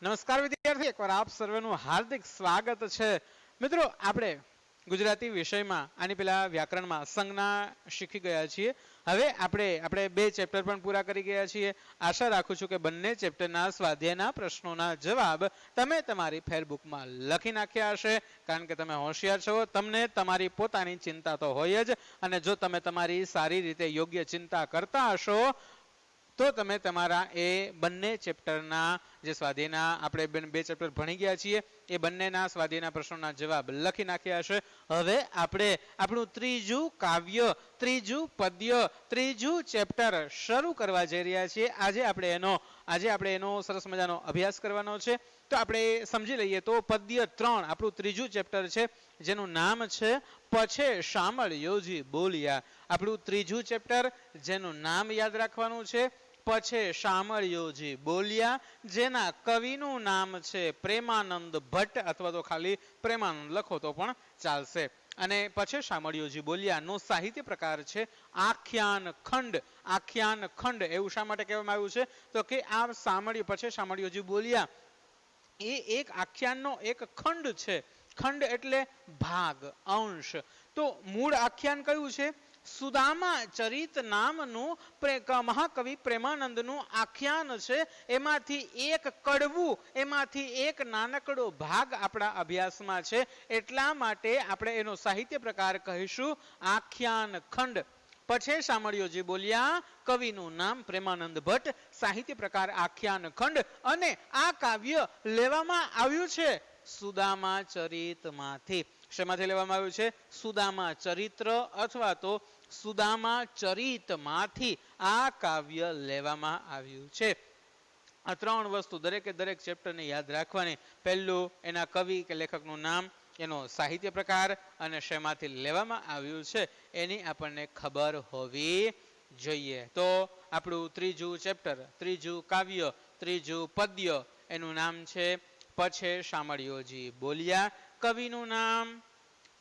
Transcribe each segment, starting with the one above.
નમસ્કાર વિદ્યાર્થી, એકવાર આપ સર્વેનું હાર્દિક સ્વાગત છે. મિત્રો, આપણે ગુજરાતી વિષયમાં આની પેલા વ્યાકરણમાં સંજ્ઞા શીખી ગયા છીએ. હવે આપણે બે ચેપ્ટર પણ પૂરા કરી ગયા છીએ. આશા રાખું છું કે બંને ચેપ્ટરના સ્વાધ્યાયના પ્રશ્નોના જવાબ તમે તમારી ફેરબુકમાં લખી નાખ્યા હશે, કારણ કે તમે હોશિયાર છો. તમને તમારી પોતાની ચિંતા તો હોય જ, અને જો તમે તમારી સારી રીતે યોગ્ય ચિંતા કરતા હશો તો તમે તમારા એ બંને ચેપ્ટરના જે સ્વાધ્યાયના આપણે બે ચેપ્ટર ભણી ગયા છીએ એ બંનેના સ્વાધ્યાયના પ્રશ્નોના જવાબ લખી નાખ્યા હશે. હવે આપણે આપણું ત્રીજું કાવ્ય, ત્રીજું પદ્ય, ત્રીજું ચેપ્ટર શરૂ કરવા જઈ રહ્યા છીએ. આજે આપણે એનો સરસ મજાનો અભ્યાસ કરવાનો છે. તો આપણે સમજી લઈએ તો પદ્ય 3 આપણું ત્રીજું ચેપ્ટર છે, જેનું નામ છે પછે શામળિયોજી બોલ્યા. આપણું ત્રીજું ચેપ્ટર જેનું નામ યાદ રાખવાનું છે પછે શામળિયોજી બોલ્યા, જેના કવિનું નામ છે પ્રેમાનંદ ભટ્ટ, અથવા તો ખાલી પ્રેમાનંદ લખો તો પણ ચાલશે. અને પછે શામળિયોજી બોલ્યા નો સાહિત્ય પ્રકાર છે આખ્યાન ખંડ. આખ્યાન ખંડ એવું શા માટે કહેવામાં આવ્યું છે? તો કે આ પછે શામળિયોજી બોલ્યા એ એક આખ્યાનનો એક ખંડ છે. ખંડ એટલે ભાગ, અંશ. તો મૂળ આખ્યાન કયું છે? સુદામા ચરિત નામનું મહાકવિ પ્રેમાનંદનું આખ્યાન છે. એમાંથી એક કડવું, એમાંથી એક નાનકડો ભાગ આપણા અભ્યાસમાં છે. એટલા માટે આપણે એનો સાહિત્ય પ્રકાર કહીશું આખ્યાન ખંડ. પછે શામળિયોજી બોલ્યા, કવિનું નામ પ્રેમાનંદ ભટ્ટ, સાહિત્ય પ્રકાર આખ્યાન ખંડ, અને આ કાવ્ય લેવામાં આવ્યું છે સુદામા ચરિતમાંથી. શેમાંથી લેવામાં આવ્યું છે? સુદામા ચરિત્ર અથવા તો સુદામા ચરિતમાંથી આ કાવ્ય લેવામાં આવ્યું છે. આ ત્રણ વસ્તુ દરેકે દરેક ચેપ્ટરને યાદ રાખવાની. પહેલું એના કવિ કે લેખકનું નામ, એનો સાહિત્ય પ્રકાર અને શેમાંથી લેવામાં આવ્યું છે એની આપણને ખબર હોવી જોઈએ. તો આપણું ત્રીજું ચેપ્ટર, ત્રીજું કાવ્ય, ત્રીજું પદ્ય, એનું નામ છે પછે શામળિયોજી બોલ્યા. કવિનું નામ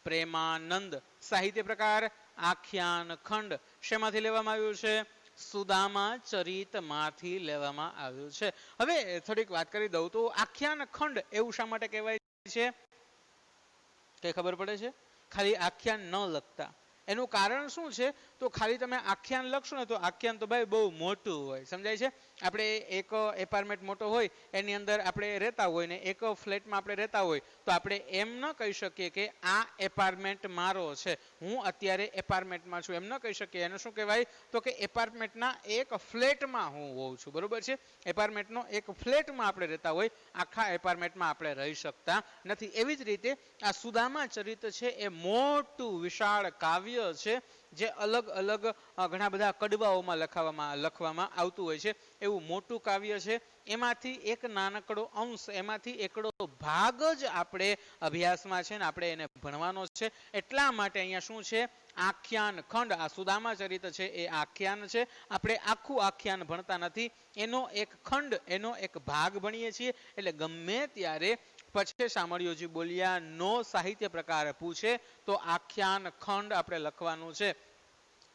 પ્રેમાનંદ, સાહિત્ય પ્રકાર આખ્યાન ખંડ. શેમાંથી લેવામાં આવ્યું છે? સુદામા ચરિતમાંથી લેવામાં આવ્યું છે. હવે થોડીક વાત કરી દઉં તો આખ્યાન ખંડ એવું શા માટે કહેવાય છે? કઈ ખબર પડે છે? ખાલી આખ્યાન ન લખતા એનું કારણ શું છે? તો ખાલી તમે આખ્યાન લખશો ને તો આખ્યાન તો ભાઈ બહુ મોટું હોય, સમજાય છે? આપણે એક એપાર્ટમેન્ટ મોટો હોય એની અંદર આપણે રહેતા હોય ને એક ફ્લેટમાં આપણે રહેતા હોય તો આપણે એમ ન કહી શકીએ કે આ એપાર્ટમેન્ટ મારો છે, હું અત્યારે એપાર્ટમેન્ટમાં છું, એમ ન કહી શકીએ. એનું શું કહેવાય? તો કે એપાર્ટમેન્ટના એક ફ્લેટમાં હું હોઉં છું, બરોબર છે? એપાર્ટમેન્ટનો એક ફ્લેટમાં આપણે રહેતા હોય, આખા એપાર્ટમેન્ટમાં આપણે રહી શકતા નથી. એવી જ રીતે આ સુદામા ચરિત્ર છે એ મોટું વિશાળ કાવ્ય છે, જે અલગ અલગ ઘણા બધા કડવાઓમાં લખવામાં આવતું હોય છે. એવું મોટું કાવ્ય છે. એમાંથી એક નાનકડો અંશ, એમાંથી એકડો ભાગ જ આપણે અભ્યાસમાં છે ને આપણે એને ભણવાનો છે. એટલા માટે અહીંયા શું છે? આખ્યાન ખંડ. આ સુદામા ચરિત્ર છે એ આખ્યાન છે. આપણે આખું આખ્યાન ભણતા નથી, એનો એક ખંડ, એનો એક ભાગ ભણીએ છીએ. એટલે ગમે ત્યારે પછે શામળિયોજી બોલ્યા નો સાહિત્ય પ્રકાર પૂછે તો આખ્યાન ખંડ આપણે લખવાનું છે.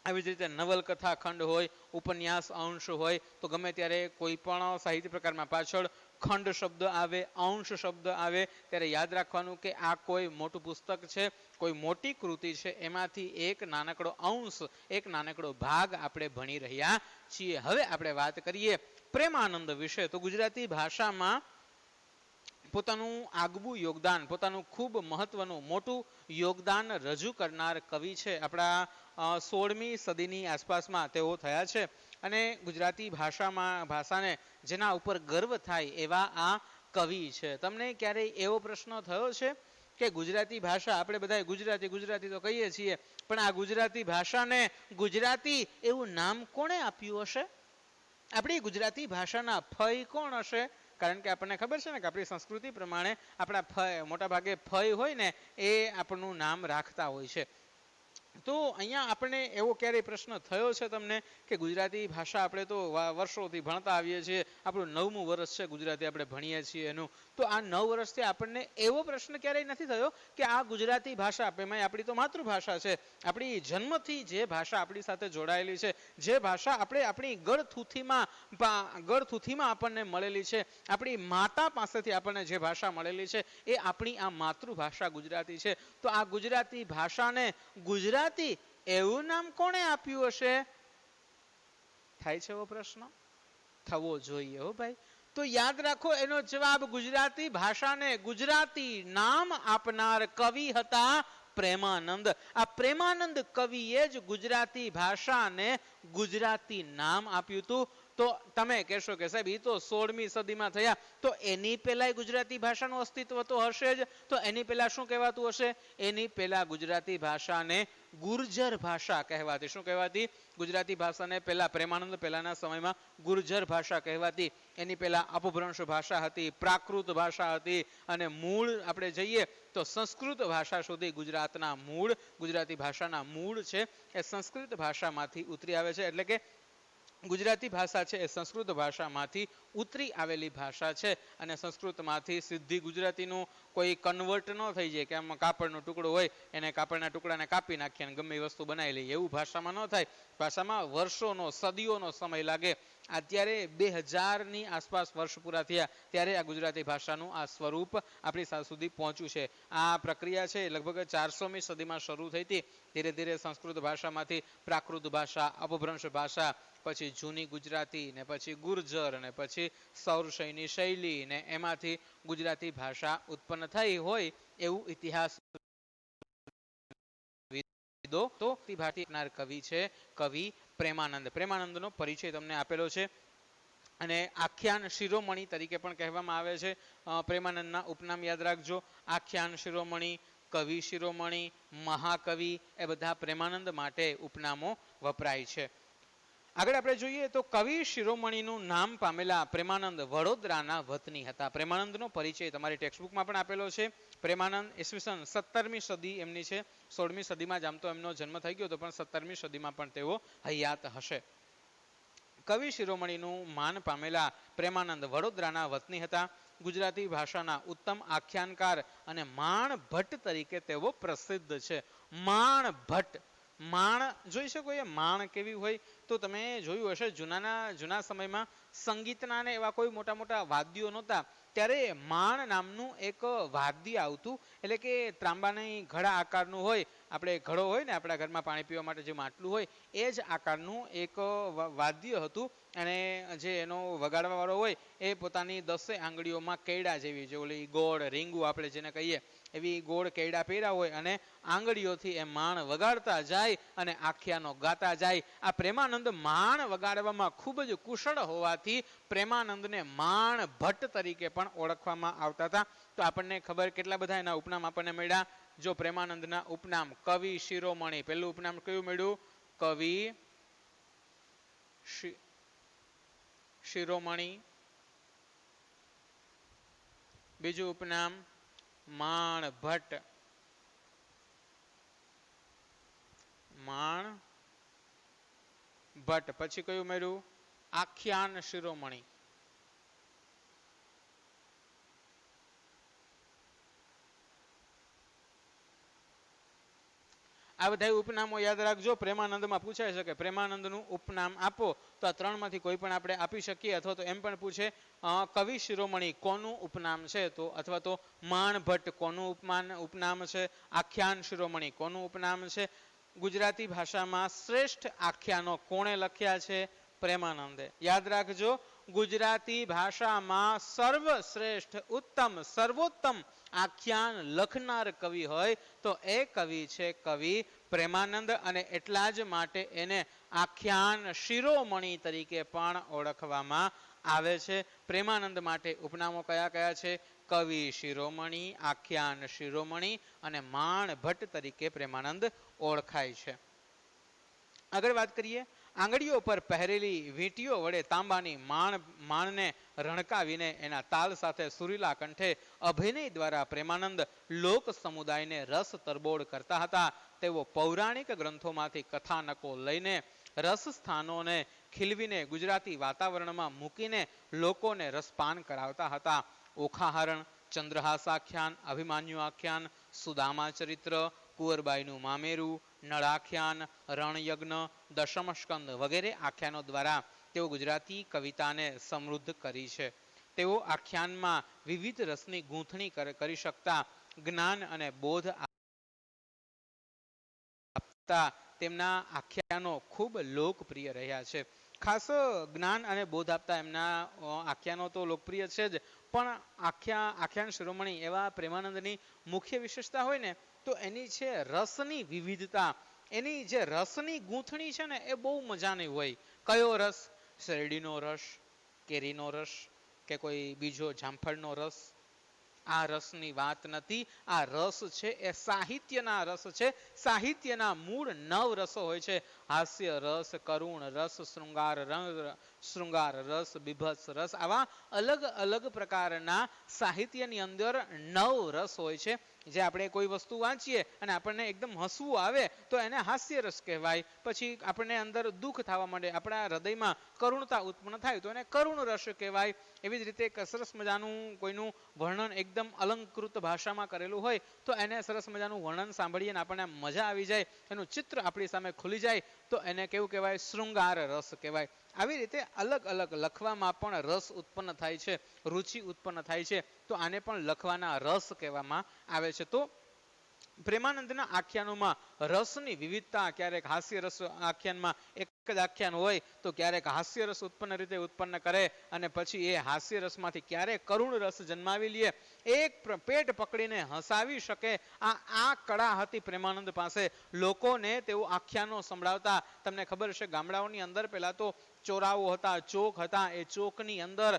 આવી જ રીતે નવલકથા ખંડ હોય, ઉપન્યાસ અંશ હોય, તો ગમે ત્યારે કોઈ પણ સાહિત્ય પ્રકારમાં પાછળ ખંડ શબ્દ આવે, અંશ શબ્દ આવે ત્યારે યાદ રાખવાનું કે આ કોઈ મોટું પુસ્તક છે, કોઈ મોટી કૃતિ છે, એમાંથી એક નાનકડો અંશ, એક નાનકડો ભાગ આપણે ભણી રહ્યા છીએ. હવે આપણે વાત કરીએ પ્રેમાનંદ વિશે. તો ગુજરાતી ભાષામાં પોતાનું આગવું યોગદાન, પોતાનું ખૂબ મહત્વનું મોટું યોગદાન રજૂ કરનાર કવિ છે. આપણા 16મી સદીની આસપાસમાં તેઓ થયા છે. અને ગુજરાતી ભાષાને જેના ઉપર ગર્વ થાય એવા આ કવિ છે. તમને ક્યારેય એવો પ્રશ્ન થયો છે કે ગુજરાતી ભાષા, આપણે બધા ગુજરાતી ગુજરાતી તો કહીએ છીએ, પણ આ ગુજરાતી ભાષાને ગુજરાતી એવું નામ કોણે આપ્યું હશે? આપણી ગુજરાતી ભાષાના ફય કોણ હશે? કારણ કે આપણને ખબર છે ને કે આપણી સંસ્કૃતિ પ્રમાણે આપણા મોટા ભાગે ફય હોય ને એ આપણનું નામ રાખતા હોય છે. તો અહીંયા આપણને એવો ક્યારેય પ્રશ્ન થયો છે તમને કે ગુજરાતી ભાષા આપણે તો વર્ષોથી ભણતા આવીએ છીએ, આપણું 9મું વર્ષ છે ગુજરાતી આપણે ભણીએ છીએ એનું, તો આ 9 વર્ષથી આપણને એવો પ્રશ્ન ક્યારેય નથી થયો કે આ ગુજરાતી ભાષા, એમાં આપણી તો માતૃભાષા છે, આપણી જન્મથી જે ભાષા આપણી સાથે જોડાયેલી છે, જે ભાષા આપણે આપણી ગળથૂથીમાં આપણને મળેલી છે, આપણી માતા પાસેથી આપણને જે ભાષા મળેલી છે એ આપણી આ માતૃભાષા ગુજરાતી છે. તો આ ગુજરાતી ભાષાને ગુજરાતી એવું નામ કોણે આપ્યું હશે? થાય છે એવો પ્રશ્ન? થવો જોઈએ હો ભાઈ. તો યાદ રાખો એનો જવાબ, ગુજરાતી ભાષાને ગુજરાતી નામ આપનાર કવિ હતા પ્રેમાનંદ. આ પ્રેમાનંદ કવિએ જ ગુજરાતી ભાષાને ગુજરાતી નામ આપ્યું હતું. તો તમે કહેશો કે સાહેબ એ તો 16મી સદીમાં થયા, તો એની પહેલા ગુજરાતી ભાષાનું અસ્તિત્વ તો હશે જ. તો એની પહેલા શું કહેવાતું હશે? એની પહેલા ગુજરાતી ભાષાને ગુર્જર ભાષા કહેવાતી. શું કહેવાતી? ગુજરાતી ભાષાને પહેલા પ્રેમાનંદ પહેલાના સમયમાં ગુર્જર ભાષા કહેવાતી. એની પહેલા અપભ્રંશ ભાષા હતી, પ્રાકૃત ભાષા હતી, અને મૂળ આપણે જઈએ તો સંસ્કૃત ભાષા સુધી ગુજરાતના મૂળ, ગુજરાતી ભાષાના મૂળ છે એ સંસ્કૃત ભાષામાંથી ઉતરી આવે છે. એટલે કે ગુજરાતી ભાષા છે એ સંસ્કૃત ભાષામાંથી ઉતરી આવેલી ભાષા છે, અને સંસ્કૃતમાંથી સીધી ગુજરાતીનું કોઈ કન્વર્ટ ન થઈ જાય કે આમ કાપડનો ટુકડો હોય એને કાપડના ટુકડાને કાપી નાખીએ અને ગમે એ વસ્તુ બનાવી લઈએ, એવું ભાષામાં ન થાય. ભાષામાં વર્ષોનો, સદીઓનો સમય લાગે. અત્યારે 2000ની આસપાસ વર્ષ પૂરા થયા ત્યારે આ ગુજરાતી ભાષાનું આ સ્વરૂપ આપણી સુધી પહોંચ્યું છે. આ પ્રક્રિયા છે લગભગ 400મી સદીમાં શરૂ થઈ હતી. ધીરે ધીરે સંસ્કૃત ભાષામાંથી પ્રાકૃત ભાષા, અપભ્રંશ ભાષા, પછી જૂની ગુજરાતી, ને પછી ગુર્જર, ને પછી સૌરશૈની શૈલી, ને એમાંથી ગુજરાતી ભાષા ઉત્પન્ન થઈ હોય એવું ઇતિહાસ તો ભારતીય કવિ છે કવિ પ્રેમાનંદ. પ્રેમાનંદનો પરિચય તમને આપેલો છે, અને આખ્યાન શિરોમણી તરીકે પણ કહેવામાં આવે છે. પ્રેમાનંદના ઉપનામ યાદ રાખજો, આખ્યાન શિરોમણી, કવિ શિરોમણી, મહાકવિ, એ બધા પ્રેમાનંદ માટે ઉપનામો વપરાય છે. આગળ આપણે જોઈએ તો કવિ શિરોમણીનું નામ પામેલા પ્રેમાનંદ વડોદરાના વતની હતા. પ્રેમાનંદનો પરિચય તમારી ટેક્સ્ટબુકમાં પણ આપેલો છે. પ્રેમાનંદ ઈસવીસન 17મી સદી એમની છે. 16મી સદીમાં જ આમ તો એમનો જન્મ થઈ ગયો હતો, પણ 17મી સદીમાં પણ તેઓ હયાત હશે. કવિ શિરોમણીનું માન પામેલા પ્રેમાનંદ વડોદરાના વતની હતા. ગુજરાતી ભાષાના ઉત્તમ આખ્યાનકાર અને માણ ભટ્ટ તરીકે તેઓ પ્રસિદ્ધ છે. માણ ભટ્ટ, માણ જોઈ શકો એ માણ કેવી હોય? તો તમે જોયું હશે જૂના સમયમાં સંગીતના ને એવા કોઈ મોટા મોટા વાદ્યો નહોતા, ત્યારે માણ નામનું એક વાદ્ય આવતું. એટલે કે ત્રાંબાની ઘડા આકારનું હોય, આપણે ઘડો હોય ને આપણા ઘરમાં પાણી પીવા માટે જે માટલું હોય એ જ આકારનું એક વાદ્ય હતું. અને જે એનો વગાડવા વાળો હોય એ પોતાની 10 આંગળીઓમાં કૈડા જેવી, જે ઓલી ગોળ રીંગુ આપણે જેને કહીએ એવી ગોળ કૈડા પહેર્યા હોય, અને આંગળીઓથી એ માણ વગાડતા જાય અને આખ્યાનો ગાતા જાય. આ પ્રેમાનંદ માણ વગાડવામાં ખૂબ જ કુશળ હોવાથી પ્રેમાનંદને માણ ભટ્ટ તરીકે પણ ઓળખવામાં આવતા હતા. તો આપણને ખબર કેટલા બધા એના ઉપનામ આપણને મળ્યા. જો પ્રેમાનંદના ઉપનામ, કવિ શિરોમણી, પહેલું ઉપનામ કયું મળ્યું? કવિ શિરોમણી. બીજું ઉપનામ માણ ભટ્ટ, માણ ભટ્ટ. પછી કયું મળ્યું? આખ્યાન શિરોમણી. આ બધા ઉપનામો યાદ રાખજો. પ્રેમાનંદમાં પૂછાય છે કે પ્રેમાનંદનું ઉપનામ આપો, તો આ ત્રણમાંથી કોઈ પણ આપણે આપી શકીએ. અથવા તો એમ પણ પૂછે કવિ શિરોમણી કોનું ઉપનામ છે, તો અથવા તો માણ ભટ્ટ કોનું ઉપનામ છે, આખ્યાન શિરોમણી કોનું ઉપનામ છે. ગુજરાતી ભાષામાં શ્રેષ્ઠ આખ્યાનો કોણે લખ્યા છે? પ્રેમાનંદે. યાદ રાખજો, ગુજરાતી ભાષામાં સર્વશ્રેષ્ઠ, ઉત્તમ, સર્વોત્તમ આખ્યાન લખનાર કવિ હોય તો એ કવિ છે કવિ પ્રેમાનંદ. અને એટલા જ માટે એને આખ્યાન શિરોમણી તરીકે પણ ઓળખવામાં આવે છે. પ્રેમાનંદ માટે ઉપનામો કયા કયા છે? કવિ શિરોમણી, આખ્યાન શિરોમણી અને માણ ભટ્ટ તરીકે પ્રેમાનંદ ઓળખાય છે. આગળ વાત કરીએ. આંગળીઓ પર પહેરેલી વીંટીઓ વડે તાંબાની માણને રણકાવીને એના તાલ સાથે સુરીલા કંઠે અભિનય દ્વારા પ્રેમાનંદ લોક સમુદાયને રસ તરબોળ કરતા હતા. તેઓ પૌરાણિક ગ્રંથોમાંથી કથાનકો લઈને રસ સ્થાનોને ખીલવીને ગુજરાતી વાતાવરણમાં મૂકીને લોકોને રસપાન કરાવતા હતા. ઓખાહરણ, ચંદ્રહાસાખ્યાન, અભિમાન્યુ આખ્યાન, સુદામા ચરિત્ર, કુંવરબાઈનું મામેરું, નળાખ્યાન, રણયજ્ઞ, દશમસ્કંદ વગેરે આખ્યાનો દ્વારા તેઓ ગુજરાતી કવિતાને સમૃદ્ધ કરી છે. તેઓ આખ્યાનમાં વિવિધ રસની ગૂંથણી કરી શકતા, જ્ઞાન અને બોધ આપતા તેમના આખ્યાનો ખૂબ લોકપ્રિય રહ્યા છે. ખાસ જ્ઞાન અને બોધ આપતા એમના આખ્યાનો તો લોકપ્રિય છે જ, પણ આખ્યાન શિરોમણી એવા પ્રેમાનંદની મુખ્ય વિશેષતા હોય ને તો એની છે રસની વિવિધતા. એની જે રસની ગૂંથણી છે ને એ બહુ મજાની હોય. કયો રસ? શેરડીનો રસ, કેરીનો રસ કે કોઈ બીજો જામફળનો રસ? આ રસની વાત નથી. આ રસ છે એ સાહિત્યના રસ છે. સાહિત્યના મૂળ 9 રસો હોય છે. હાસ્ય રસ, કરુણ રસ, શૃંગાર રસ, બીભત્સ રસ, આવા અલગ અલગ પ્રકારના સાહિત્યની અંદર 9 રસ હોય છે. જે આપણે કોઈ વસ્તુ વાંચીએ અને આપણને એકદમ હસવું આવે તો એને હાસ્ય રસ કહેવાય. પછી આપણને અંદર દુઃખ થવા માંડે, આપણા હૃદયમાં કરુણતા ઉત્પન્ન થાય તો એને કરુણ રસ કહેવાય. એવી જ રીતે સરસ મજાનું કોઈનું વર્ણન એકદમ અલંકૃત ભાષામાં કરેલું હોય તો એને સરસ મજાનું વર્ણન સાંભળીએ ને આપણને મજા આવી જાય, એનું ચિત્ર આપણી સામે ખુલી જાય તો એને કેવું કહેવાય? શૃંગાર રસ કહેવાય. આવી રીતે અલગ અલગ લખવામાં પણ રસ ઉત્પન્ન થાય છે, રુચિ ઉત્પન્ન થાય છે, તો આને પણ લખવાના રસ કહેવામાં આવે છે. તો પ્રેમાનંદના આખ્યાનોમાં રસની વિવિધતા, ક્યારેક હાસ્ય રસ આખ્યાનમાં એક જ આખ્યાન હોય તો ક્યારેક હાસ્ય રસ ઉત્પન્ન કરે અને પછી એ હાસ્ય રસમાંથી ક્યારેક કરુણ રસ જન્માવી લે. એક પેટ પકડીને હસાવી શકે આ કળા હતી પ્રેમાનંદ પાસે. લોકોને તેઓ આખ્યાનો સંભળાવતા. તમને ખબર છે ગામડાઓની અંદર પહેલા તો ચોરાઓ હતા, ચોક હતા. એ ચોકની અંદર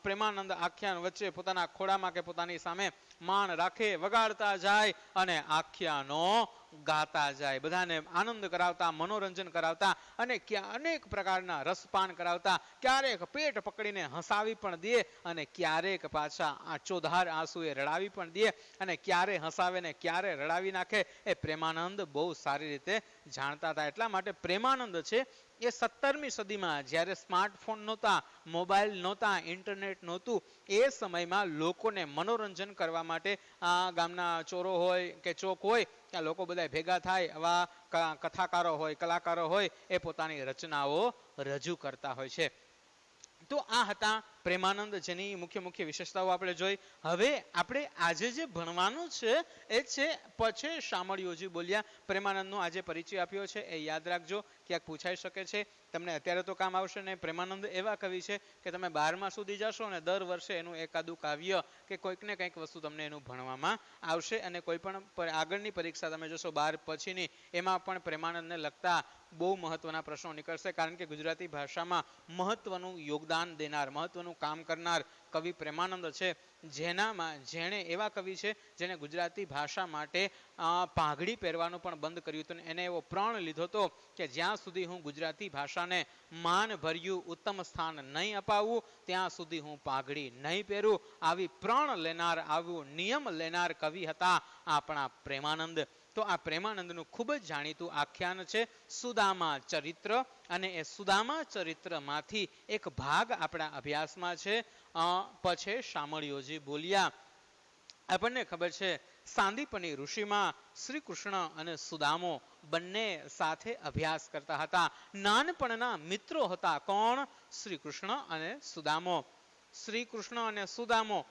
પ્રેમાનંદ આખ્યાન વચ્ચે પોતાના ખોળામાં કે પોતાની સામે માણ રાખે, વગાડતા જાય અને આખ્યાનો ગાતા જાય, બધાને આનંદ કરાવતા, મનોરંજન કરાવતા અને અનેક પ્રકારના રસપાન કરાવતા. ક્યારેક પેટ પકડીને હસાવી પણ દે અને ક્યારેક પાછા ચોધાર આંસુએ રડાવી પણ દે અને ક્યારે હસાવે ને ક્યારે રડાવી નાખે એ પ્રેમાનંદ બહુ સારી રીતે જાણતા હતા. એટલા માટે પ્રેમાનંદ છે એ 17મી સદીમાં જ્યારે સ્માર્ટફોન નહોતા, મોબાઈલ નહોતા, ઇન્ટરનેટ નહોતું, એ સમયમાં લોકોને મનોરંજન કરવા માટે ગામના ચોરો હોય કે ચોક હોય ત્યાં લોકો બધા ભેગા થાય, આવા કથાકારો હોય, કલાકારો હોય, એ પોતાની રચનાઓ રજૂ કરતા હોય છે. તો આ હતા પ્રેમાનંદ, જેની મુખ્ય વિશેષતાઓ આપણે જોઈ. હવે આપણે આજે જે ભણવાનું છે એ છે પછી શામળિયોજી બોલ્યા. પ્રેમાનંદનો આજે પરિચય આપ્યો છે એ યાદ રાખજો, ક્યાંક પૂછાઈ શકે છે તમને. અત્યારે તો કામ આવશે ને. પ્રેમાનંદ એવા કવિ છે કે તમે 12મા સુધી જશો અને દર વર્ષે એનું એકાદું કાવ્ય કે કોઈક ને કંઈક વસ્તુ તમને એનું ભણવામાં આવશે. અને કોઈ પણ આગળની પરીક્ષા તમે જોશો 12 પછીની, એમાં પણ પ્રેમાનંદને લગતા બહુ મહત્વના પ્રશ્નો નીકળશે. કારણ કે ગુજરાતી ભાષામાં મહત્વનું યોગદાન દેનાર, મહત્વનું કામ કરનાર કવિ પ્રેમાનંદ છે. જેણે એવા કવિ છે જેણે ગુજરાતી ભાષા માટે પાઘડી પહેરવાનું પણ બંધ કર્યું હતું. એને એવો પ્રણ લીધો હતો કે જ્યાં સુધી હું ગુજરાતી ભાષાને માન ભર્યું ઉત્તમ સ્થાન નહીં અપાવું ત્યાં સુધી હું પાઘડી નહીં પહેરું. આવી પ્રણ લેનાર, આવું નિયમ લેનાર કવિ હતા આપણા પ્રેમાનંદ. તો આ પ્રેમાનંદનું ખૂબ જ જાણીતું આખ્યાન છે સુદામા ચરિત્ર, અને એ સુદામા ચરિત્રમાંથી એક ભાગ આપણા અભ્યાસમાં છે પછી શામળિયોજી બોલ્યા. આપણને ખબર છે સાંદીપની ઋષિમાં શ્રી કૃષ્ણ અને સુદામો બંને સાથે અભ્યાસ કરતા હતા. નાનપણના મિત્રો હતા. કોણ? શ્રી કૃષ્ણ અને સુદામો. શ્રી કૃષ્ણ અને સુદામો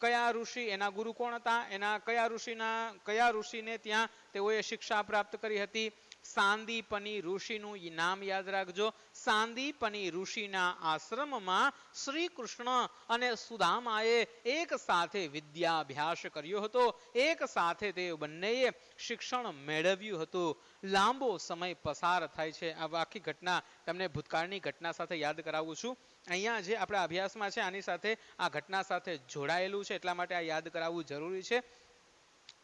કયા ઋષિ, એના ગુરુ કોણ હતા? એના કયા ઋષિને ત્યાં તેઓએ શિક્ષા પ્રાપ્ત કરી હતી? સાંદીપની ઋષિનું નામ યાદ રાખજો. સાંદીપની ઋષિના આશ્રમમાં શ્રી કૃષ્ણ અને સુદામાએ એક સાથે વિદ્યાભ્યાસ કર્યો હતો. એક સાથે તે બંનેએ શિક્ષણ મેળવ્યું હતું. લાંબો સમય પસાર થાય છે. આ આખી ઘટના તમને ભૂતકાળની ઘટના સાથે યાદ કરાવું છું. અહીંયા જે આપણા અભ્યાસમાં છે આની સાથે આ ઘટના સાથે જોડાયેલું છે, એટલા માટે આ યાદ કરાવવું જરૂરી છે.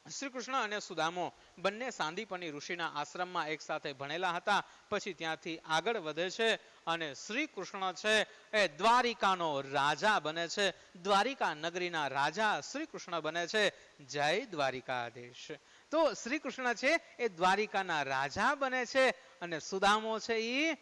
શ્રી કૃષ્ણ અને સુદામો બંને સાંદીપની ઋષિના આશ્રમમાં એક સાથે ભણેલા હતા. પછી ત્યાંથી આગળ વધે છે અને શ્રી કૃષ્ણ છે એ દ્વારિકાનો રાજા બને છે. દ્વારિકા નગરીના રાજા શ્રી કૃષ્ણ બને છે. જય દ્વારિકાધીશ. તો શ્રી કૃષ્ણ છે એ દ્વારિકાના રાજા બને છે અને સુદામો છે એ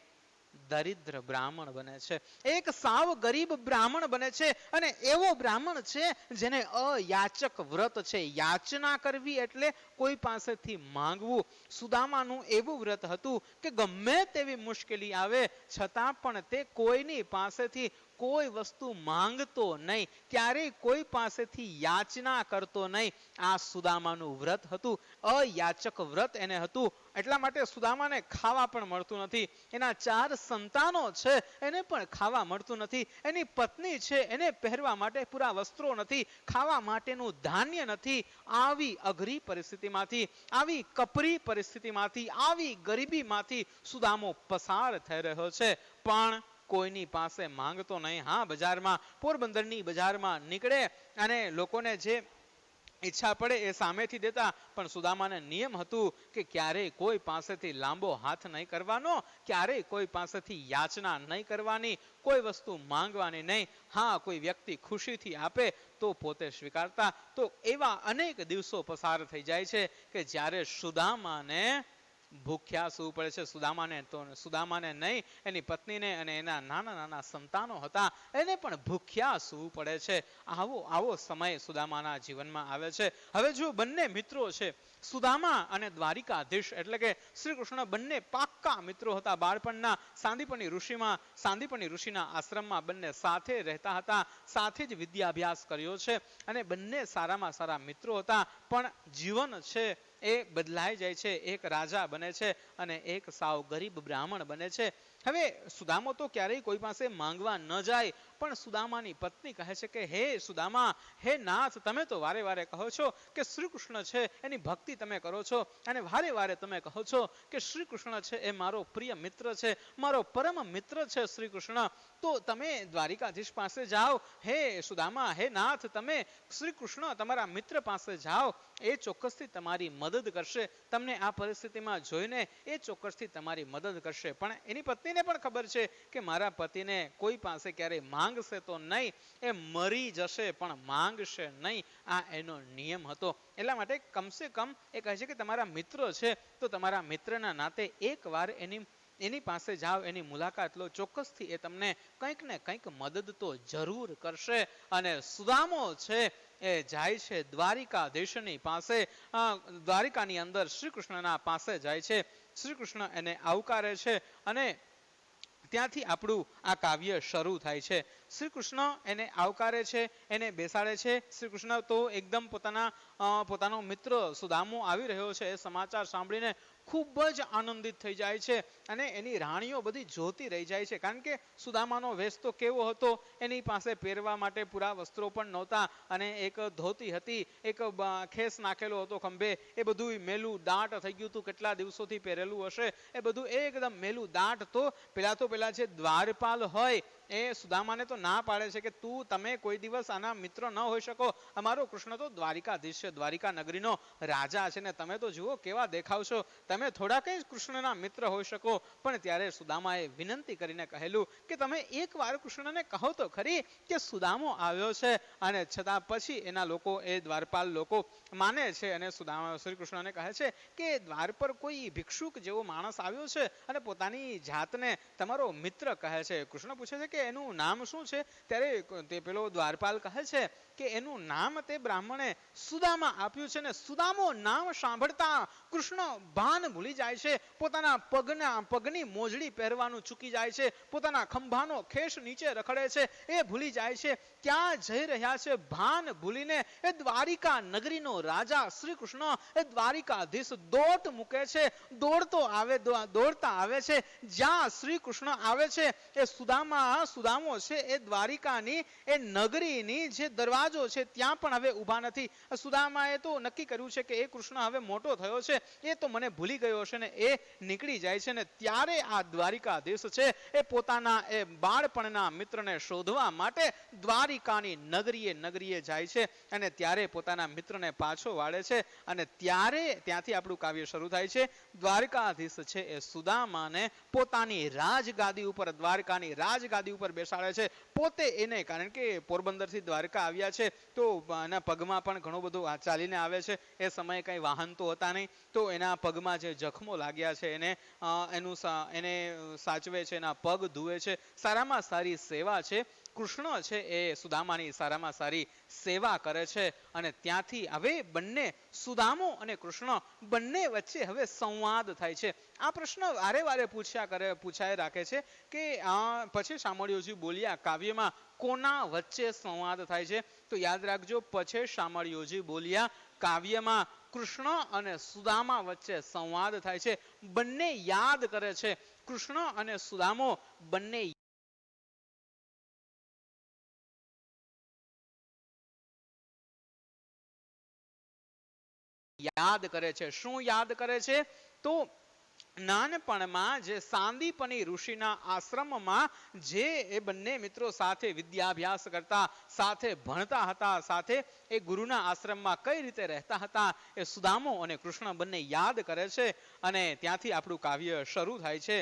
દરિદ્ર બ્રાહ્મણ બને છે. એક સાવ ગરીબ બ્રાહ્મણ બને છે અને એવો બ્રાહ્મણ છે જેને અયાચક વ્રત છે. યાચના કરવી એટલે કોઈ પાસેથી માંગવું. સુદામાનું એવું વ્રત હતું કે ગમે તેવી મુશ્કેલી આવે છતાં પણ તે કોઈની પાસેથી કોઈ વસ્તુ માંગતો નહીં, ક્યારેય કોઈ પાસેથી યાચના કરતો નહીં. આ સુદામાનું વ્રત હતું. અયાચક વ્રત એને હતું. એટલા માટે સુદામાને ખાવા પણ મળતું નથી. એના 4 સંતાનો છે એને પણ ખાવા મળતું નથી. એની પત્ની છે એને પહેરવા માટે પૂરા વસ્ત્રો નથી, ખાવા માટેનું ધાન્ય નથી. આવી અઘરી પરિસ્થિતિમાંથી, આવી કપરી પરિસ્થિતિમાંથી, આવી ગરીબીમાંથી સુદામો પસાર થઈ રહ્યો છે, પણ કોઈની પાસે માંગતો નહીં. હા, બજારમાં, પોરબંદરની બજારમાં નીકળે અને લોકોને જે ઈચ્છા પડે એ સામેથી દેતા, પણ સુદામાને નિયમ હતું કે ક્યારેય કોઈ પાસેથી લાંબો હાથ નહીં કરવાનો, ક્યારેય કોઈ પાસેથી યાચના નહીં કરવાની, કોઈ વસ્તુ માંગવાની નહીં. હા, કોઈ વ્યક્તિ ખુશીથી આપે તો પોતે સ્વીકારતા. તો એવા અનેક દિવસો પસાર થઈ જાય છે કે જ્યારે સુદામાને ભૂખ્યા સૂવું પડે છે. સુદામાને નહીં, એની પત્નીને અને એના નાના નાના સંતાનો હતા એને પણ ભૂખ્યા સૂવું પડે છે. આવો સમય સુદામાના જીવનમાં આવે છે. હવે જો બંને મિત્રો છે, સુદામા અને દ્વારિકાધીશ એટલે કે શ્રી કૃષ્ણ, બંને પાક્કા મિત્રો હતા. બાળપણના સાંદીપની ઋષિના આશ્રમમાં બંને સાથે રહેતા હતા, સાથે જ વિદ્યાભ્યાસ કર્યો છે અને બંને સારામાં સારા મિત્રો હતા. પણ જીવન છે એ બદલાઈ જાય છે. એક રાજા બને છે અને એક સાવ ગરીબ બ્રાહ્મણ બને છે. હવે સુદામો તો ક્યારેય કોઈ પાસે માંગવા ન જાય, પણ સુદામાની પત્ની કહે છે કે હે સુદામા, હે નાથ, તમે તો વારે વારે કહો છો કે શ્રી કૃષ્ણ છે એની ભક્તિ તમે કરો છો અને વારે વારે તમે કહો છો કે શ્રી કૃષ્ણ છે એ મારો પ્રિય મિત્ર છે, મારો પરમ મિત્ર છે શ્રી કૃષ્ણ. તો તમે દ્વારિકાધીશ પાસે જાઓ. હે સુદામા, હે નાથ, તમે શ્રી કૃષ્ણ તમારા મિત્ર પાસે જાઓ, એ ચોક્કસથી તમારી મદદ કરશે. તમને આ પરિસ્થિતિમાં જોઈને એ ચોક્કસથી તમારી મદદ કરશે. પણ એની પત્નીને પણ ખબર છે કે મારા પતિને કોઈ પાસે ક્યારેય માંગશે તો નહીં, એ મરી જશે પણ માંગશે નહીં. આ એનો નિયમ હતો. એટલા માટે કમસે કમ એ કહે છે કે તમારા મિત્ર છે તો તમારા મિત્રના નાતે એકવાર એની પાસે જાઓ, એની મુલાકાત લો, ચોક્કસથી એ તમને કંઈક ને કંઈક મદદ તો જરૂર કરશે. અને સુદામો છે એ જાય છે દ્વારિકાધીશની પાસે, દ્વારિકાની અંદર શ્રી કૃષ્ણના પાસે જાય છે. શ્રી કૃષ્ણ એને આવકારે છે અને ત્યાંથી આપણું આ કાવ્ય શરૂ થાય છે. શ્રી કૃષ્ણ એને આવકારે છે, એને બેસાડે છે. શ્રી કૃષ્ણ તો એકદમ પોતાનો મિત્ર સુદામો આવી રહ્યો છે એ સમાચાર સાંભળીને ખૂબ જ આનંદિત થઈ જાય છે અને એની રાણીઓ બધી જોતી રહી જાય છે. કારણ કે સુદામાનો વેશ તો કેવો હતો, એની પાસે પહેરવા માટે પૂરા વસ્ત્રો પણ નહોતા અને એક ધોતી હતી, એક ખેસ નાખેલો હતો ખંભે, એ બધું મેલું દાટ થઈ ગયું હતું. કેટલા દિવસોથી પહેરેલું હશે એ બધું એકદમ મેલું દાટ. તો પેલા જે દ્વારપાલ હોય એ સુદામાને તો ના પાડે છે કે તમે કોઈ દિવસ આના મિત્ર ન હોઈ શકો. અમારો કૃષ્ણ તો દ્વારિકાધીશ છે, દ્વારિકા નગરીનો રાજા છે ને તમે તો જુઓ કેવા દેખાવ છો, તમે થોડા કઈ કૃષ્ણના મિત્ર હોઈ શકો. પણ ત્યારે સુદામાએ વિનંતી કરીને કહેલું કે તમે એકવાર કૃષ્ણને કહો તો ખરી કે સુદામો આવ્યો છે. અને છતાં પછી એના લોકો, એ દ્વારપાલ લોકો માને છે અને સુદામા શ્રી કૃષ્ણને કહે છે કે દ્વાર પર કોઈ ભિક્ષુક જેવો માણસ આવ્યો છે અને પોતાની જાતને તમારો મિત્ર કહે છે. કૃષ્ણ પૂછે છે કે એનું નામ શું છે? ત્યારે તે પેલો દ્વારપાલ કહે છે કે એનું નામ તે બ્રાહ્મણે સુદામા આપ્યું છે. ને સુદામો નામ સાંભળતા કૃષ્ણ ભાન ભૂલી જાય છે, પોતાના પગની મોજડી પહેરવાનું ચૂકી જાય છે, પોતાના ખંભાનો ખેસ નીચે રખડે છે એ ભૂલી જાય છે. ક્યાં જઈ રહ્યા છે ભાન ભૂલીને એ દ્વારિકા નગરીનો રાજા શ્રી કૃષ્ણ, એ દ્વારિકાધીશ દોટ મૂકે છે, દોડતા આવે છે. જ્યાં શ્રી કૃષ્ણ આવે છે એ સુદામો છે એ દ્વારિકાની એ નગરીની જે દરવાજો છે ત્યાં પણ હવે ઊભા નથી. સુદામાએ તો નક્કી કર્યું છે કે એ કૃષ્ણ હવે મોટો થયો છે, એ તો મને ભૂલી ભૂલી ગયો છે ને એ નીકળી જાય છે ને ત્યારે આ દ્વારિકાધીશ છે એ પોતાના એ બાળપણના મિત્રને શોધવા માટે દ્વારિકાની નગરીએ જાય છે અને ત્યારે પોતાના મિત્રને પાછો વાળે છે અને ત્યારે ત્યાંથી આપણું કાવ્ય શરૂ થાય છે. દ્વારકાધીશ છે એ સુદામાને પોતાની રાજગાદી ઉપર, દ્વારકાની રાજગાદી ઉપર બેસાડે છે. પોતે એને, કારણ કે પોરબંદરથી દ્વારકા આવ્યા છે તો એના પગમાં પણ ઘણું બધું ચાલીને આવે છે. એ સમયે કંઈ વાહન તો હતા નહીં, તો એના પગમાં જે જખમો લાગ્યા છે એને સાચવે છે, એના પગ ધુએ છે. સારામાં સારી સેવા છે. કૃષ્ણ છે એ સુદામાની સારામાં સારી સેવા કરે છે અને ત્યાંથી હવે બંને, સુદામો અને કૃષ્ણ બંને વચ્ચે હવે સંવાદ થાય છે. આ પ્રશ્ન વારે વારે પૂછાય રાખે છે કે પછી શામળિયોજી બોલ્યા કાવ્યમાં કોના વચ્ચે સંવાદ થાય છે? તો યાદ રાખજો, પછી શામળિયોજી બોલ્યા કાવ્યમાં કૃષ્ણ અને સુદામા વચ્ચે સંવાદ થાય છે. બંને યાદ કરે છે, કૃષ્ણ અને સુદામો બંને યાદ કરે છે. શું યાદ કરે છે? તો નાનપણમાં જે સાંદીપની ઋષિના આશ્રમમાં જે એ બંને મિત્રો સાથે વિદ્યાભ્યાસ કરતા, સાથે ભણતા હતા, સાથે એ ગુરુના આશ્રમમાં કઈ રીતે રહેતા હતા, એ સુદામો અને કૃષ્ણ બંને યાદ કરે છે અને ત્યાંથી આપણું કાવ્ય શરૂ થાય છે.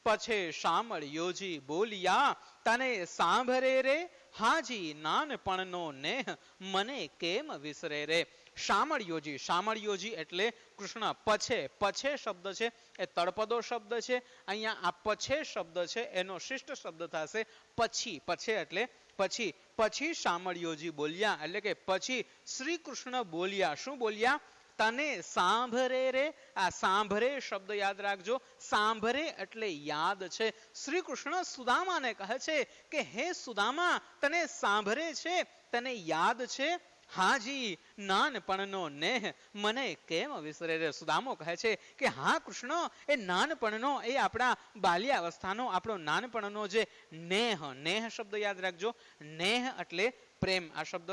પછી શામળિયોજી બોલ્યા તને સાંભરે રે, હાજી નાનપણનો નેહ મને કેમ વિસરે રે. શામળિયોજી એટલે કૃષ્ણ. પછે શબ્દ છે એ તળપદો શબ્દ છે. અહીંયા આ પછે શબ્દ છે એનો શિષ્ટ શબ્દ થશે પછી. એટલે પછી શામળિયોજી બોલ્યા, એટલે કે પછી શ્રી કૃષ્ણ બોલ્યા. શું બોલ્યા? તને સાંભરે રે. આ સાંભરે શબ્દ યાદ રાખજો, સાંભરે એટલે યાદ છે. શ્રી કૃષ્ણ સુદામાને કહે છે કે હે સુદામા, તને સાંભરે છે, તને યાદ છે? હાજી નાનપણનો નેહ મને કેમ વિસરે રે. સુદામો કહે છે કે હા કૃષ્ણ, એ નાનપણનો, એ આપણા બાલ્યાવસ્થાનો, આપણો નાનપણનો જે નેહ શબ્દ યાદ રાખજો, નેહ એટલે પ્રેમ. આ શબ્દ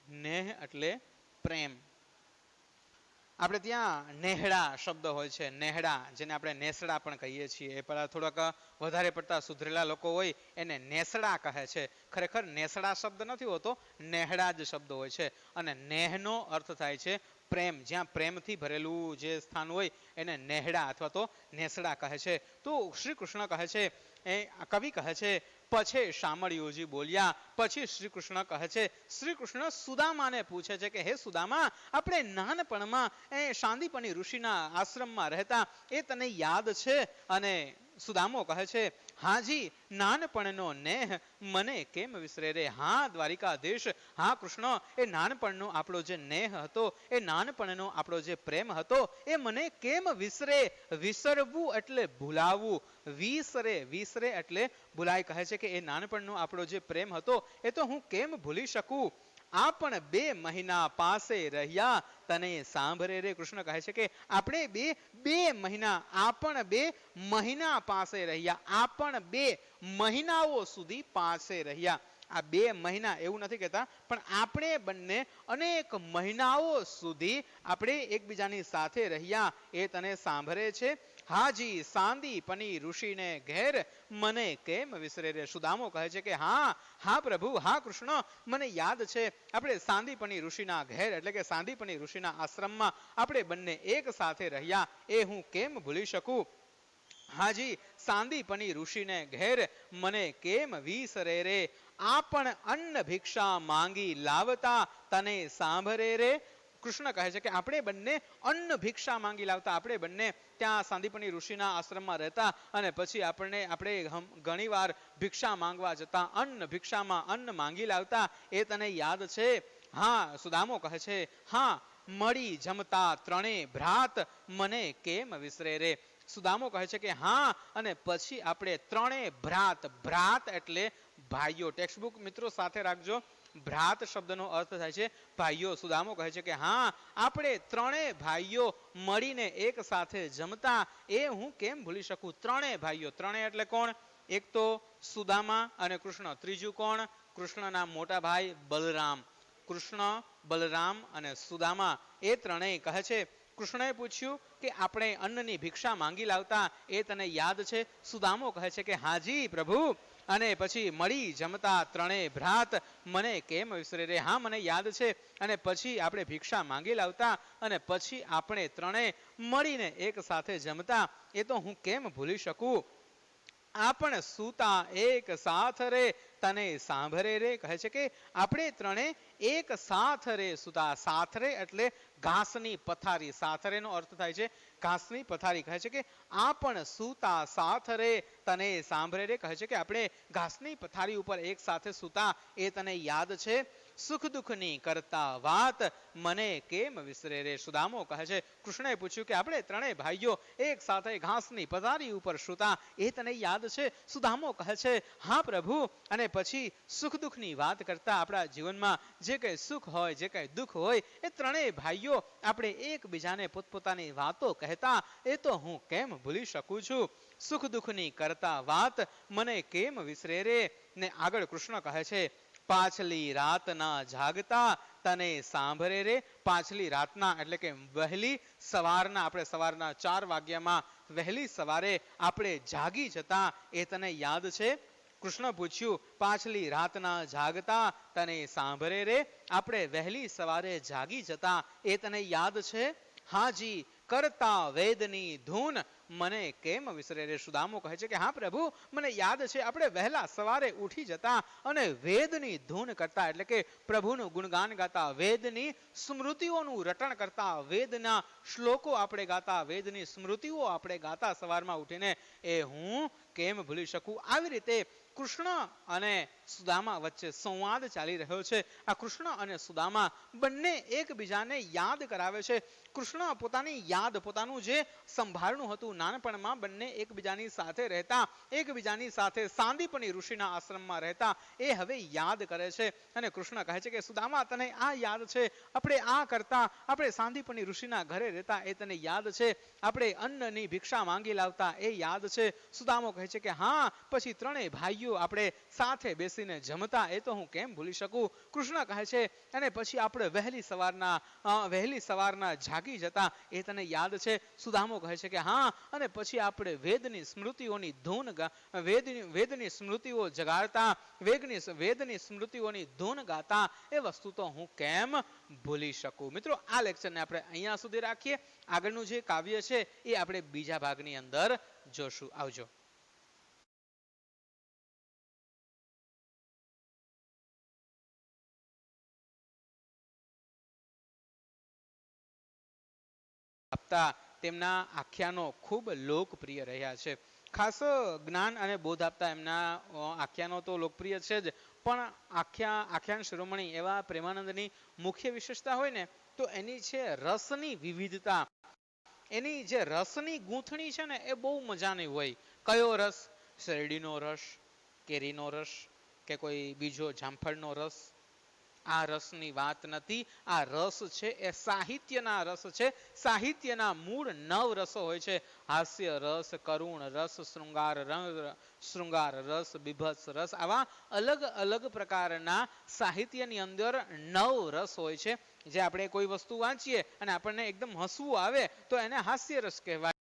નેહ એટલે પ્રેમ. આપણે ત્યાં નેહડા શબ્દ હોય છે, નેહડા, જેને આપણે નેસડા પણ કહીએ છીએ. એ પેલા થોડાક વધારે પડતા સુધરેલા લોકો હોય એને નેસડા કહે છે. ખરેખર નેસડા શબ્દ નથી હોતો, નેહડા જ શબ્દ હોય છે. અને નેહનો અર્થ થાય છે પ્રેમ. જ્યાં પ્રેમથી ભરેલું જે સ્થાન હોય એને નેહડા અથવા તો નેસડા કહે છે. તો શ્રી કૃષ્ણ કહે છે, એ કવિ કહે છે, પછી શામળિયોજી બોલ્યા. પછી શ્રી કૃષ્ણ કહે છે, શ્રી કૃષ્ણ સુદામાને પૂછે છે કે હે સુદામા, આપણે નાનપણમાં એ સાંદીપની ઋષિના આશ્રમમાં રહેતા, એ તને યાદ છે? અને સુદામો કહે છે, હાજી નાનપણનો નેહ મને કેમ વિસરે રે. હા દ્વારિકાધીશ, હા કૃષ્ણ, એ નાનપણનો આપણો જે નેહ હતો, એ નાનપણનો આપણો જે પ્રેમ હતો, એ મને કેમ વિસરે. વિસરવું એટલે ભૂલાવવું. વિસરે એટલે ભૂલાય. કહે છે કે એ નાનપણનો આપણો જે પ્રેમ હતો એ તો હું કેમ ભૂલી શકું. આપણ 2 મહિના પાસે રહ્યા, તને સાંભરે રે. કૃષ્ણ કહે છે કે આપણે બે મહિના, આપણ 2 મહિના પાસે રહ્યા, આપણ 2 મહિનાઓ સુધી પાસે રહ્યા. આ 2 મહિના એવું નથી કહેતા, પણ આપણે બંને અનેક મહિનાઓ સુધી આપણે એકબીજાની સાથે રહ્યા, એ તને સાંભળે છે? હાજી સાંદીપની ઋષિને ઘેર મને કેમ વિસરે રે. સુદામો કહે છે કે હા પ્રભુ, હા કૃષ્ણ, મને યાદ છે, આપણે સાંદીપની ઋષિના ઘેર એટલે કે સાંદીપની ઋષિના આશ્રમમાં આપણે બંને એક સાથે રહ્યા, એ હું કેમ ભૂલી શકું. હાજી સાંદીપની ઋષિને ઘેર મને કેમ વિસરે રે. આપણ અન્ન ભિક્ષા માંગી લાવતા, તને સાંભરે રે. કૃષ્ણ કહે છે કે આપણે બંને અન્ન ભિક્ષા માંગી લાવતા, આપણે બંને ત્યાં સાંદીપની ઋષિના આશ્રમમાં રહેતા અને પછી આપણે ઘણીવાર ભિક્ષા માંગવા જતા, અન્ન ભિક્ષામાં અન્ન માંગી લાવતા, એ તને યાદ છે? હા સુદામો કહે છે, હા મળી જમતા 3 ભ્રાત મને કેમ વિસરે રે. સુદામો કહે છે કે હા, અને પછી આપણે 3 ભ્રાત એટલે ભાઈઓ. ટેક્સ્ટબુક મિત્રો સાથે રાખજો, ભ્રાત શબ્દનો અર્થ થાય છે ભાઈઓ. સુદામો કહે છે કે હા, આપણે 3 ભાઈઓ મળીને એક સાથે જમતા, એ હું કેમ ભૂલી શકું. 3 ભાઈઓ, 3 એટલે કોણ? એક તો સુદામા અને કૃષ્ણ, ત્રીજું કોણ? કૃષ્ણના મોટા ભાઈ બલરામ. કૃષ્ણ, બલરામ અને સુદામા, એ ત્રણેય કહે છે કૃષ્ણએ પૂછ્યું કે આપણે અન્નની ભિક્ષા માંગી લાવતા એ તને યાદ છે? સુદામો કહે છે કે હાજી પ્રભુ, અને પછી મળી જમતા ત્રણેય ભ્રાત મને કેમ વિસરે રે? હા, મને યાદ છે. અને પછી આપણે ભિક્ષા માંગી લાવતા અને પછી આપણે ત્રણેય મળીને એક સાથે જમતા, એ તો હું કેમ ભૂલી શકું? આપણ સૂતા એક સાથ રે તને સાંભરે રે. કહે છે કે આપણે ત્રણે એક સાથ રે સૂતા. સાથ રે એટલે ઘાસની પથારી. સાથ રે નો અર્થ થાય છે ઘાસની પથારી. કહે છે કે આપણ સૂતા સાથ રે તને સાંભરે રે. કહે છે કે આપણે ઘાસની પથારી ઉપર એક સાથે સૂતા, એ તને યાદ છે? સુખ દુઃખની કરતા વાત મને કેમ વિસરે રે? સુદામો કહે છે, કૃષ્ણએ પૂછ્યું કે આપણે ત્રણેય ભાઈઓ એક સાથે ઘાસની પથારી ઉપર સૂતા, એ તને યાદ છે? સુદામો કહે છે, હા પ્રભુ. અને પછી સુખ દુઃખની વાત કરતા આપણા જીવનમાં જે કઈ સુખ હોય, જે કઈ દુઃખ હોય, એ ત્રણેય ભાઈઓ આપણે એકબીજાને પોતપોતાની વાતો કહેતા, એ તો હું કેમ ભૂલી શકું છું? સુખ દુઃખની કરતા વાત મને કેમ વિસરે રે? ને આગળ કૃષ્ણ કહે છે, પાછલી રાતના જાગતા તને સાંભરે રે. પાછલી રાતના એટલે કે વહેલી સવારના, આપણે સવારના 4 વાગ્યામાં વહેલી સવારે આપણે જાગી જતા, એ તને યાદ છે? કૃષ્ણ પૂછ્યું, પાછલી રાતના જાગતા તને સાંભરે રે? આપણે વહેલી સવારે જાગી જતા, એ તને યાદ છે? હાજી, કરતા વેદની ધૂન મને કેમ વિસરે રે? સુદામો કહે છે કે હા પ્રભુ, મને યાદ છે. આપણે વહેલા સવારે ઉઠી જતા અને વેદની ધૂન કરતા, એટલે કે પ્રભુનું ગુણગાન ગાતા, વેદની સ્મૃતિઓનું રટણ કરતા, વેદના શ્લોકો આપણે ગાતા, વેદની સ્મૃતિઓ આપણે ગાતા સવારમાં ઉઠીને, એ હું કેમ ભૂલી શકું? આવી રીતે કૃષ્ણ અને સુદામા વચ્ચે સંવાદ ચાલી રહ્યો છે. આ કૃષ્ણ અને સુદામા બંને એકબીજાને યાદ કરાવે છે. કૃષ્ણ પોતાની યાદ, પોતાનું જે સંભાળનું હતું નાનપણમાં, બંને એકબીજાની સાથે રહેતા, એકબીજાની સાથે સાંદીપની ઋષિના આશ્રમમાં રહેતા, એ હવે યાદ કરે છે. અને કૃષ્ણ કહે છે કે સુદામા, તને આ યાદ છે? આપણે આ કરતા, આપણે સાંદીપની ઋષિના ઘરે રહેતા, એ તને યાદ છે? આપણે અન્નની ભિક્ષા માંગી લાવતા, એ યાદ છે? સુદામો કહે છે કે હા. પછી ત્રણેય ભાઈઓ આપણે સાથે બેસીને જમતા, એ તો હું કેમ ભૂલી શકું? કૃષ્ણ કહે છે, અને પછી આપણે વહેલી સવારના જાગી જતા, એ તને યાદ છે? સુદામો કહે છે કે હા. અને પછી આપણે વેદની સ્મૃતિઓની ધૂન, વેદની સ્મૃતિઓ જગાડતા, વેદની સ્મૃતિઓની ધૂન ગાતા, એ વસ્તુ તો હું કેમ ભૂલી શકું? મિત્રો, આ લેક્ચરને આપણે અહીંયા સુધી રાખીએ. આગળનું જે કાવ્ય છે એ આપણે બીજા ભાગની અંદર જોશું. આવજો. આપતા તેમના આખ્યાનો ખૂબ લોકપ્રિય રહ્યા છે. ખાસ જ્ઞાન અને બોધ આપતા એમના આખ્યાનો તો લોકપ્રિય છે જ, પણ આખ્યાન શિરોમણી એવા પ્રેમાનંદની મુખ્ય વિશેષતા હોય ને, તો એની છે રસની વિવિધતા. એની જે રસની ગૂંથણી છે ને, એ બહુ મજાની હોય. કયો રસ? શેરડીનો રસ, કેરીનો રસ, કે કોઈ બીજો જામફળનો રસ? આ રસની વાત નથી. આ રસ છે એ સાહિત્યના રસ છે. સાહિત્યના મૂળ 9 રસો હોય છે. હાસ્ય રસ, કરુણ રસ, શૃંગાર રસ, બીભત્સ રસ. આવા અલગ અલગ પ્રકારના સાહિત્યની અંદર 9 રસ હોય છે. જે આપણે કોઈ વસ્તુ વાંચીએ અને આપણને એકદમ હસવું આવે તો એને હાસ્ય રસ કહેવાય.